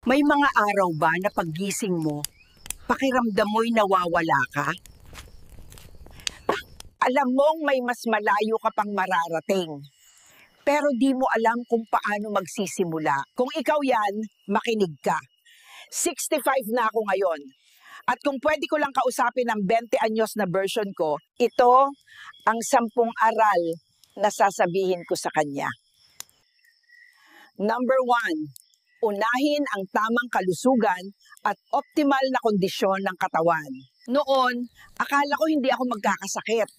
May mga araw ba na paggising mo, pakiramdam mo'y nawawala ka? Alam mong may mas malayo ka pang mararating. Pero di mo alam kung paano magsisimula. Kung ikaw yan, makinig ka. 65 na ako ngayon. At kung pwede ko lang kausapin ang 20 anyos na version ko, ito ang 10 aral na sasabihin ko sa kanya. Number 1, unahin ang tamang kalusugan at optimal na kondisyon ng katawan. Noon, akala ko hindi ako magkakasakit.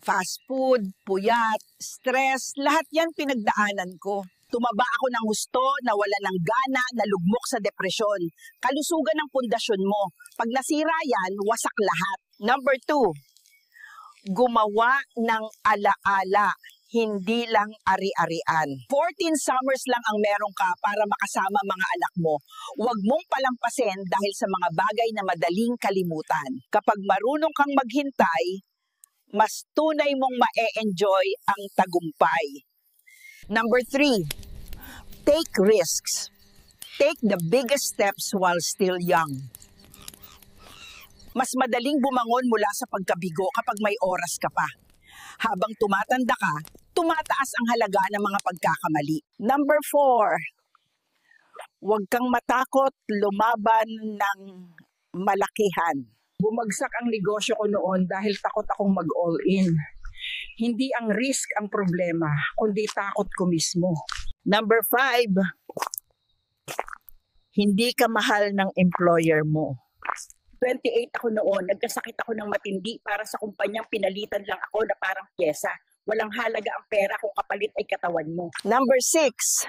Fast food, puyat, stress, lahat yan pinagdaanan ko. Tumaba ako ng husto, nawala ng gana, nalugmok sa depresyon. Kalusugan ng pundasyon mo. Pag nasira yan, wasak lahat. Number 2, gumawa ng alaala, hindi lang ari-arian. 14 summers lang ang meron ka para makasama mga anak mo. Huwag mong palampasin dahil sa mga bagay na madaling kalimutan. Kapag marunong kang maghintay, mas tunay mong ma-enjoy ang tagumpay. Number 3, take risks. Take the biggest steps while still young. Mas madaling bumangon mula sa pagkabigo kapag may oras ka pa. Habang tumatanda ka, tumataas ang halaga ng mga pagkakamali. Number 4, huwag kang matakot lumaban ng malakihan. Bumagsak ang negosyo ko noon dahil takot akong mag-all-in. Hindi ang risk ang problema, kundi takot ko mismo. Number 5, hindi ka mahal ng employer mo. 28 ako noon, nagkasakit ako ng matindi para sa kumpanyang pinalitan lang ako na parang pyesa. Walang halaga ang pera kung kapalit ay katawan mo. Number 6,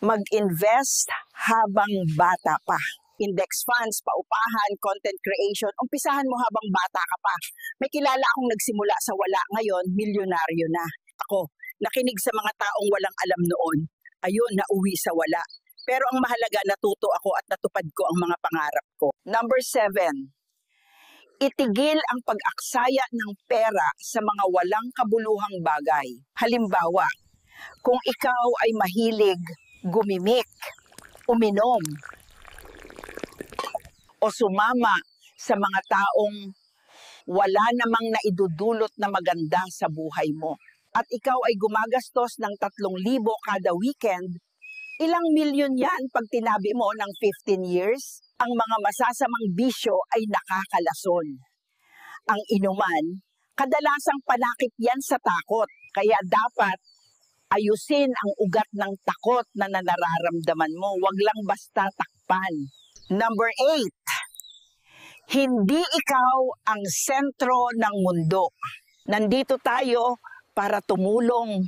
mag-invest habang bata pa. Index funds, paupahan, content creation, umpisahan mo habang bata ka pa. May kilala akong nagsimula sa wala, ngayon milyonaryo na. Ako, nakinig sa mga taong walang alam noon. Ayun, nauwi sa wala. Pero ang mahalaga, natuto ako at natupad ko ang mga pangarap ko. Number 7, itigil ang pag-aksaya ng pera sa mga walang kabuluhang bagay. Halimbawa, kung ikaw ay mahilig gumimik, uminom, o sumama sa mga taong wala namang naidudulot na maganda sa buhay mo, at ikaw ay gumagastos ng 3,000 kada weekend, ilang milyon yan pag tinabi mo ng 15 years? Ang mga masasamang bisyo ay nakakalason. Ang inuman, kadalasang panakip yan sa takot, kaya dapat ayusin ang ugat ng takot na nararamdaman mo, wag lang basta takpan. Number 8, hindi ikaw ang sentro ng mundo. Nandito tayo para tumulong,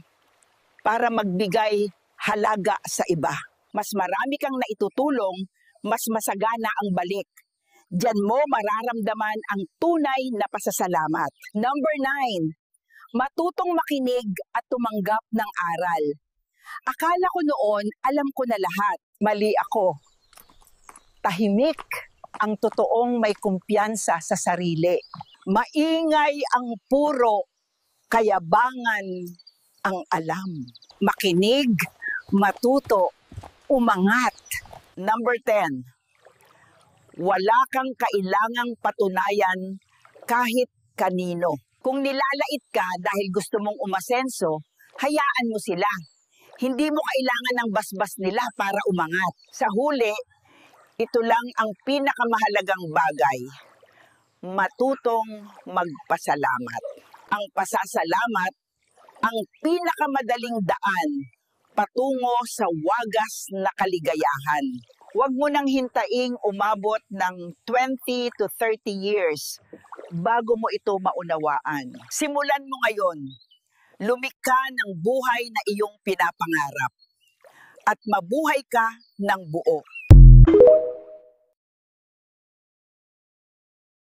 para magbigay halaga sa iba. Mas marami kang naitutulong, mas masagana ang balik. Diyan mo mararamdaman ang tunay na pasasalamat. Number 9, matutong makinig at tumanggap ng aral. Akala ko noon, alam ko na lahat. Mali ako. Tahimik ang totoong may kumpiyansa sa sarili. Maingay ang puro, kayabangan ang alam. Makinig, matuto, umangat. Number 10, wala kang kailangang patunayan kahit kanino. Kung nilalait ka dahil gusto mong umasenso, hayaan mo sila. Hindi mo kailangan ng basbas nila para umangat. Sa huli, ito lang ang pinakamahalagang bagay. Matutong magpasalamat. Ang pasasalamat, ang pinakamadaling daan patungo sa wagas na kaligayahan. Huwag mo nang hintaing umabot ng 20 to 30 years bago mo ito maunawaan. Simulan mo ngayon. Lumikha ng buhay na iyong pinapangarap. At mabuhay ka ng buo.